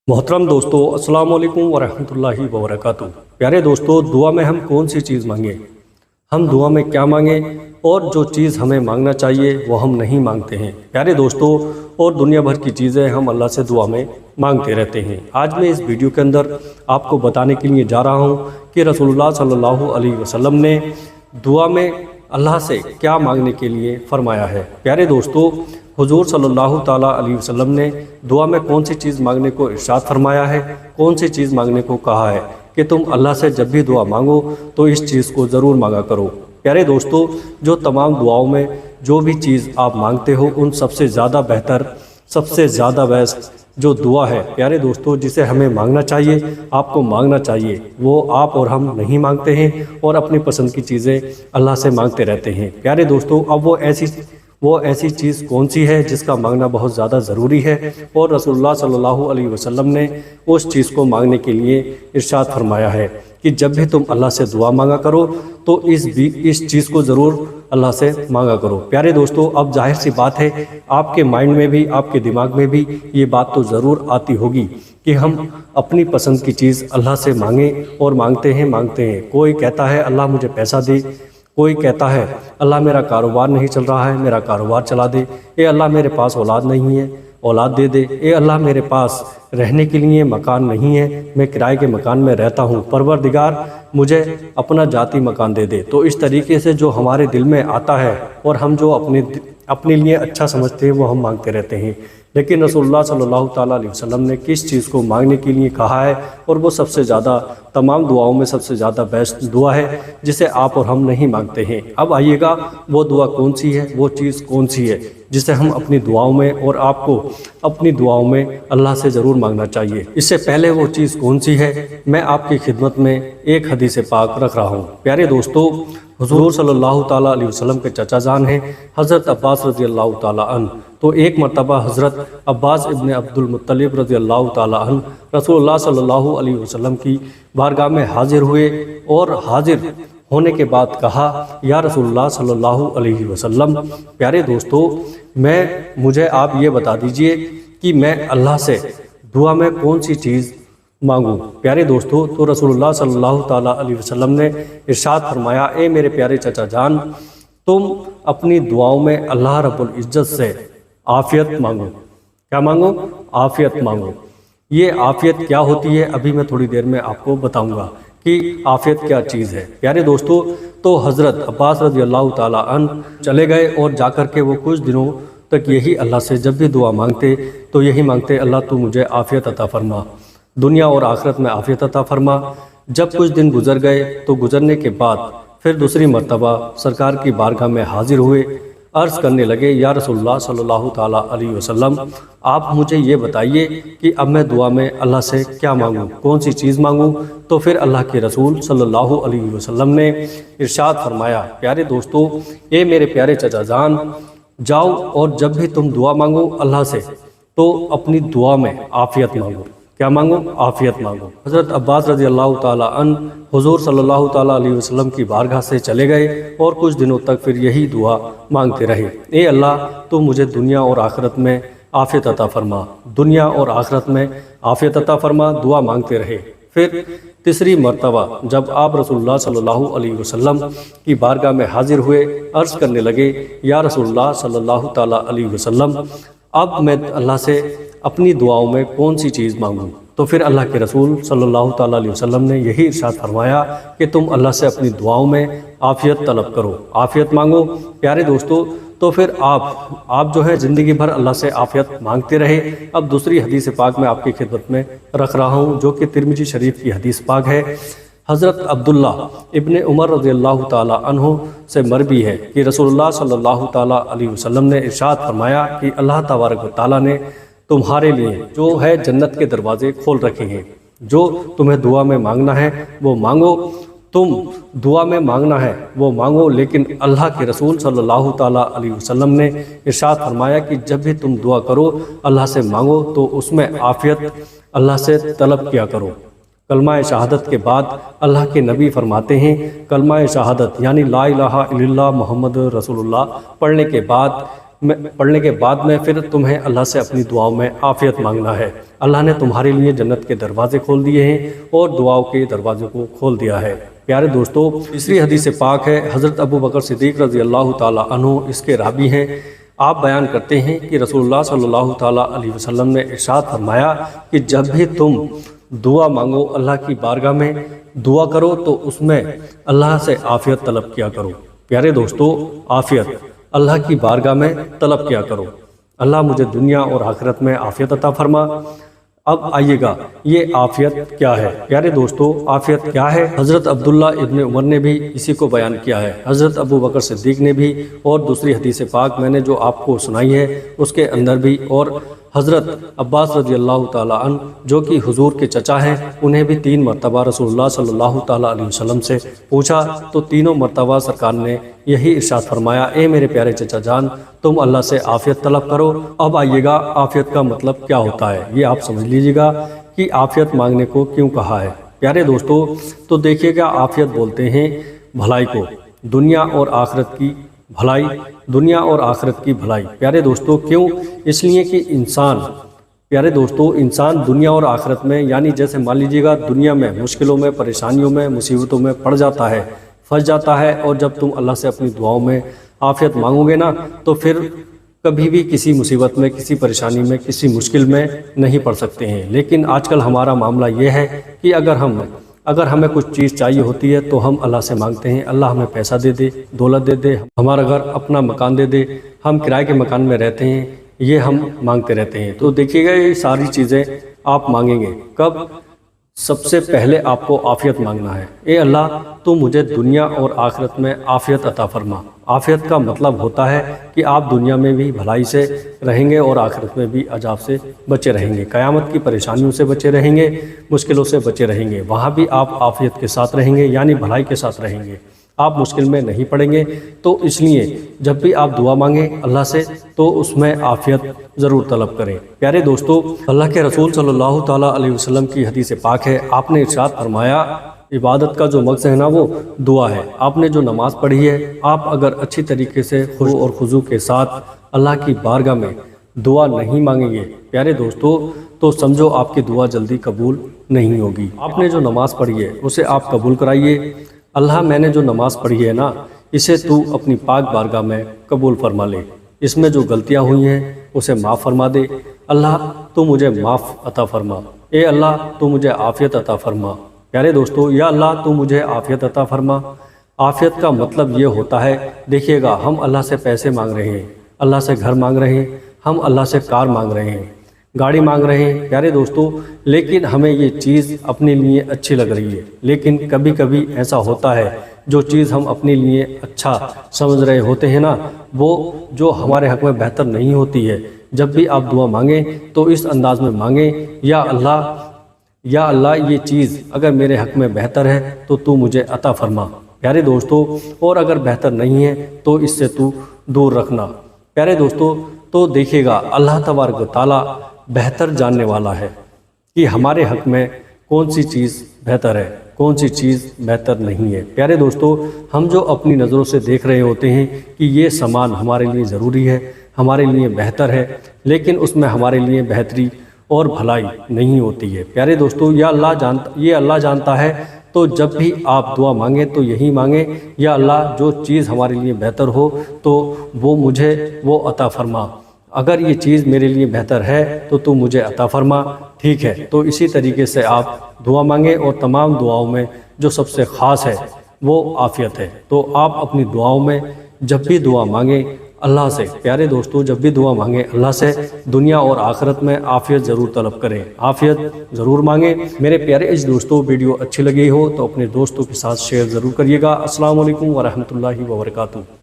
मोहतरम दोस्तों, अस्सलाम वालेकुम वरहमतुल्लाहि वबरकातुहू। प्यारे दोस्तों, दुआ में हम कौन सी चीज़ मांगे, हम दुआ में क्या मांगे और जो चीज़ हमें मांगना चाहिए वो हम नहीं मांगते हैं। प्यारे दोस्तों, और दुनिया भर की चीज़ें हम अल्लाह से दुआ में मांगते रहते हैं। आज मैं इस वीडियो के अंदर आपको बताने के लिए जा रहा हूँ कि रसूलुल्लाह सल्लल्लाहु अलैहि वसल्लम ने दुआ में अल्लाह से क्या मांगने के लिए फरमाया है। प्यारे दोस्तों, हुजूर सल्लल्लाहु ताला अलैहि वसल्लम ने दुआ में कौन सी चीज़ मांगने को इरशाद फरमाया है, कौन सी चीज़ मांगने को कहा है कि तुम अल्लाह से जब भी दुआ मांगो तो इस चीज़ को ज़रूर मांगा करो। प्यारे दोस्तों, जो तमाम दुआओं में जो भी चीज़ आप मांगते हो उन सबसे ज़्यादा बेहतर, सबसे ज़्यादा बेस्ट जो दुआ है प्यारे दोस्तों, जिसे हमें मांगना चाहिए, आपको मांगना चाहिए, वो आप और हम नहीं मांगते हैं और अपनी पसंद की चीज़ें अल्लाह से मांगते रहते हैं। प्यारे दोस्तों, अब वो ऐसी चीज़ कौन सी है जिसका मांगना बहुत ज़्यादा ज़रूरी है और रसूलुल्लाह सल्लल्लाहु अलैहि वसल्लम ने उस चीज़ को मांगने के लिए इरशाद फरमाया है कि जब भी तुम अल्लाह से दुआ मांगा करो तो इस चीज़ को ज़रूर अल्लाह से मांगा करो। प्यारे दोस्तों, अब जाहिर सी बात है, आपके माइंड में भी, आपके दिमाग में भी ये बात तो ज़रूर आती होगी कि हम अपनी पसंद की चीज़ अल्लाह से मांगें और मांगते हैं। कोई कहता है अल्लाह मुझे पैसा दे, कोई कहता है अल्लाह मेरा कारोबार नहीं चल रहा है, मेरा कारोबार चला दे। ए अल्लाह मेरे पास औलाद नहीं है, औलाद दे दे। ए अल्लाह मेरे पास रहने के लिए मकान नहीं है, मैं किराए के मकान में रहता हूँ, परवरदिगार मुझे अपना जाती मकान दे दे। तो इस तरीके से जो हमारे दिल में आता है और हम जो अपने लिए अच्छा समझते हैं वो हम मांगते रहते हैं। लेकिन रसूलुल्लाह सल्लल्लाहु ताला अलैहि वसल्लम ने किस चीज़ को मांगने के लिए कहा है और वो सबसे ज़्यादा, तमाम दुआओं में सबसे ज़्यादा बेस्ट दुआ है जिसे आप और हम नहीं मांगते हैं। अब आइएगा, वो दुआ कौन सी है, वो चीज़ कौन सी है जिसे हम अपनी दुआओं में और आपको अपनी दुआओं में अल्लाह से ज़रूर मांगना चाहिए। इससे पहले वो चीज़ कौन सी है, मैं आपकी खिदमत में एक हदीस पाक रख रहा हूँ। प्यारे दोस्तों, हुजूर सल्लल्लाहु ताला अलैहि वसल्लम के चचा जान हैं हज़रत अब्बास रज़ी अल्लाह ताला अन्हु। तो एक मरतबा हज़रत अब्बास इब्न अब्दुल मुत्तलिब रज़ी अल्लाह ताला अन्हु रसूलुल्लाह सल्लल्लाहु अलैहि वसल्लम की बारगाह में हाजिर हुए और हाजिर होने के बाद कहा, या रसूलुल्लाह सल्लल्लाहु अलैहि वसल्लम, प्यारे दोस्तों, मुझे आप ये बता दीजिए कि मैं अल्लाह से दुआ में कौन सी चीज़ मांगूं। प्यारे दोस्तों, तो रसूलुल्लाह सल्लल्लाहु ताला अलैहि वसल्लम ने इरशाद फरमाया, ए मेरे प्यारे चचा जान, तुम अपनी दुआओं में अल्लाह रब्बुल इज्जत से आफियत मांगो। क्या मांगो? आफियत मांगो। ये आफियत क्या होती है अभी मैं थोड़ी देर में आपको बताऊंगा कि आफियत क्या चीज़ है। प्यारे दोस्तों, तो हज़रत अब्बास रज़ी अल्लाह ताला अन्हु चले गए और जाकर के वो कुछ दिनों तक यही अल्लाह से जब भी दुआ मांगते तो यही मांगते, अल्लाह तू मुझे आफियत अता फरमा, दुनिया और आखिरत में आफियत अता फरमा। जब कुछ दिन गुजर गए तो गुजरने के बाद फिर दूसरी मर्तबा सरकार की बारगाह में हाजिर हुए, अर्ज़ करने लगे, या रसूलुल्लाह सल्लल्लाहु ताला अलैहि वसल्लम, आप मुझे ये बताइए कि अब मैं दुआ में अल्लाह से क्या मांगूं, कौन सी चीज़ मांगूं। तो फिर अल्लाह के रसूल सल्लल्लाहु अलैहि वसल्लम ने इरशाद फरमाया, प्यारे दोस्तों, ये मेरे प्यारे चचा जान, जाओ और जब भी तुम दुआ मांगो अल्लाह से तो अपनी दुआ में आफियत मांगो। क्या मांगो? आफियत मांगो। हज़रत अब्बास रज़ी अल्लाह ताला अन्हु हुज़ूर सल्लल्लाहु ताला अलैहि वसल्लम की बारगाह से चले गए और कुछ दिनों तक फिर यही दुआ मांगते रहे, ए अल्लाह तो मुझे दुनिया और आखिरत में आफियत अता फरमा, दुनिया और आखिरत में आफियत अता फरमा। दुआ मांगते रहे। फिर तीसरी मर्तबा जब आप रसूलुल्लाह सल्लल्लाहु अलैहि वसल्लम की बारगाह में हाजिर हुए, अर्ज़ करने लगे, या रसूलुल्लाह सल्लल्लाहु ताला अलैहि वसल्लम, अब मैं अल्लाह से अपनी दुआओं में कौन सी चीज़ मांगूं। तो फिर अल्लाह के रसूल सल्लल्लाहु ताला अलैहि वसल्लम ने यही इरशाद फरमाया कि तुम अल्लाह से अपनी दुआओं में आफियत तलब करो, आफियत मांगो। प्यारे दोस्तों, तो फिर आप जो है ज़िंदगी भर अल्लाह से आफियत मांगते रहे। अब दूसरी हदीस पाक मैं आपकी खिदमत में रख रहा हूँ जो कि तिरमिज़ी शरीफ की हदीस पाक है। हज़रत अब्दुल्ला इब्ने उमर रज़ी अल्लाह ताला अन्हु से मरवी है कि रसूलुल्लाह सल्लल्लाहु ताला अलैहि वसल्लम ने इरशाद फरमाया कि अल्लाह तबारक व तआला ने तुम्हारे लिए जो है जन्नत के दरवाजे खोल रखे हैं। जो तुम्हें दुआ में मांगना है वो मांगो, तुम दुआ में मांगना है वो मांगो, लेकिन अल्लाह के रसूल सल्लल्लाहु ताला अलैहि वसल्लम ने इरशाद फरमाया कि जब भी तुम दुआ करो अल्लाह से मांगो तो उसमें आफियत अल्लाह से तलब किया करो। कलमा शहादत के बाद अल्लाह के नबी फरमाते हैं, कलमा शहादत यानी ला इलाहा इल्लल्लाह मुहम्मद रसूलुल्लाह पढ़ने के बाद پڑھنے کے بعد میں پھر تمہیں اللہ سے اپنی دعاؤں میں عافیت مانگنا ہے۔ اللہ نے تمہارے لیے جنت کے دروازے کھول دیے ہیں اور دعاؤں کے دروازے کو کھول دیا ہے۔ پیارے دوستو، تیسری حدیث پاک ہے، حضرت ابو بکر صدیق رضی اللہ تعالیٰ عنہ اس کے راوی ہیں۔ آپ بیان کرتے ہیں کہ رسول اللہ صلی اللہ تعالیٰ علیہ وسلم نے ارشاد فرمایا کہ جب بھی تم دعا مانگو اللہ کی بارگاہ میں دعا کرو تو اس میں اللہ سے عافیت طلب کیا کرو۔ پیارے دوستو، عافیت اللہ کی بارگاہ میں طلب کیا کرو۔ اللہ مجھے دنیا اور آخرت میں عافیت عطا فرما۔ اب آئیے گا یہ عافیت کیا ہے۔ پیارے دوستو، عافیت کیا ہے؟ حضرت عبداللہ ابن عمر نے بھی اسی کو بیان کیا ہے، حضرت ابو بکر صدیق نے بھی، اور دوسری حدیث پاک میں نے جو آپ کو سنائی ہے اس کے اندر بھی، اور حضرت عباس رضی اللہ تعالیٰ عنہ جو کہ حضور کے چچا ہیں، انہیں بھی 3 مرتبہ رسول اللہ صلی اللہ تعالیٰ علیہ وسلم سے پوچھا تو تینوں مرتبہ سرکار نے یہی ارشاد فرمایا، اے میرے پیارے چچا جان، تم اللہ سے عافیت طلب کرو۔ اب آئیے گا عافیت کا مطلب کیا ہوتا ہے، یہ آپ سمجھ لیجیے گا کہ عافیت مانگنے کو کیوں کہا ہے۔ پیارے دوستو، تو دیکھیے گا عافیت بولتے ہیں بھلائی کو، دنیا اور آخرت کی بھلائی، دنیا اور آخرت کی بھلائی۔ پیارے دوستو، کیوں؟ اس لیے کہ انسان دنیا اور آخرت میں، یعنی جیسے مان لیجیے گا دنیا میں مشکلوں میں، پریشانیوں میں، مصیبتوں میں پڑ جاتا ہے، پھنس جاتا ہے، اور جب تم اللہ سے اپنی دعاؤں میں عافیت مانگو گے نا تو پھر کبھی بھی کسی مصیبت میں، کسی پریشانی میں، کسی مشکل میں نہیں پڑ سکتے ہیں۔ لیکن آج کل ہمارا معاملہ یہ ہے کہ اگر ہمیں کچھ چیز چاہیے ہوتی ہے تو ہم اللہ سے مانگتے ہیں، اللہ ہمیں پیسہ دے دے، دولت دے دے، ہمارا گھر اپنا مکان دے دے، ہم کرائے کے مکان میں رہتے ہیں، یہ ہم مانگتے رہتے ہیں۔ تو دیکھیے گا یہ ساری چیزیں آپ مانگیں گے کب؟ سب سے پہلے آپ کو عافیت مانگنا ہے۔ اے اللہ، تو مجھے دنیا اور آخرت میں عافیت عطا فرما۔ عافیت کا مطلب ہوتا ہے کہ آپ دنیا میں بھی بھلائی سے رہیں گے اور آخرت میں بھی عذاب سے بچے رہیں گے، قیامت کی پریشانیوں سے بچے رہیں گے، مشکلوں سے بچے رہیں گے، وہاں بھی آپ عافیت کے ساتھ رہیں گے، یعنی بھلائی کے ساتھ رہیں گے، آپ مشکل میں نہیں پڑیں گے۔ تو اس لیے جب بھی آپ دعا مانگیں اللہ سے تو اس میں عافیت ضرور طلب کریں۔ پیارے دوستو، اللہ کے رسول صلی اللہ تعالیٰ علیہ وسلم کی حدیث پاک ہے، آپ نے ارشاد فرمایا عبادت کا جو مقصد ہے نا وہ دعا ہے۔ آپ نے جو نماز پڑھی ہے، آپ اگر اچھی طریقے سے خشوع اور خضوع کے ساتھ اللہ کی بارگاہ میں دعا نہیں مانگیں گے پیارے دوستو تو سمجھو آپ کی دعا جلدی قبول نہیں ہوگی۔ آپ نے جو نماز پڑھی ہے اسے آپ قبول کرائیے، اللہ میں نے جو نماز پڑھی ہے نا اسے تو اپنی پاک بارگاہ میں قبول فرما لے، اس میں جو غلطیاں ہوئی ہیں اسے معاف فرما دے، اللہ تو مجھے معاف عطا فرما، اے اللہ تو مجھے عافیت عطا فرما۔ پیارے دوستو، یا اللہ تو مجھے عافیت عطا فرما۔ عافیت کا مطلب یہ ہوتا ہے، دیکھیے گا ہم اللہ سے پیسے مانگ رہے ہیں، اللہ سے گھر مانگ رہے ہیں، ہم اللہ سے کار مانگ رہے ہیں، گاڑی مانگ رہے ہیں پیارے دوستو، لیکن ہمیں یہ چیز اپنے لیے اچھی لگ رہی ہے، لیکن کبھی کبھی ایسا ہوتا ہے جو چیز ہم اپنے لیے اچھا سمجھ رہے ہوتے ہیں نا وہ جو ہمارے حق میں بہتر نہیں ہوتی ہے۔ جب بھی آپ دعا مانگیں تو اس انداز میں مانگیں، یا اللہ یہ چیز اگر میرے حق میں بہتر ہے تو تو مجھے عطا فرما پیارے دوستو، اور اگر بہتر نہیں ہے تو اس سے تو دور رکھنا پیارے دوستو۔ تو دیکھیے گا اللہ تبارک و تعالیٰ بہتر جاننے والا ہے کہ ہمارے حق میں کون سی چیز بہتر ہے، کون سی چیز بہتر نہیں ہے۔ پیارے دوستو، ہم جو اپنی نظروں سے دیکھ رہے ہوتے ہیں کہ یہ سامان ہمارے لیے ضروری ہے، ہمارے لیے بہتر ہے، لیکن اس میں ہمارے لیے بہتری اور بھلائی نہیں ہوتی ہے پیارے دوستو۔ یہ اللہ جانتا ہے، تو جب بھی آپ دعا مانگیں تو یہی مانگیں، یا اللہ جو چیز ہمارے لیے بہتر ہو تو وہ مجھے وہ عطا فرما، اگر یہ چیز میرے لیے بہتر ہے تو تو مجھے عطا فرما، ٹھیک ہے۔ تو اسی طریقے سے آپ دعا مانگیں، اور تمام دعاؤں میں جو سب سے خاص ہے وہ عافیت ہے۔ تو آپ اپنی دعاؤں میں جب بھی دعا مانگیں اللہ سے پیارے دوستو، جب بھی دعا مانگیں اللہ سے دنیا اور آخرت میں عافیت ضرور طلب کریں، عافیت ضرور مانگیں۔ میرے پیارے عزیز دوستو، ویڈیو اچھی لگی ہو تو اپنے دوستوں کے ساتھ شیئر ضرور کریے گا۔ السلام علیکم ورحمۃ اللہ وبرکاتہ۔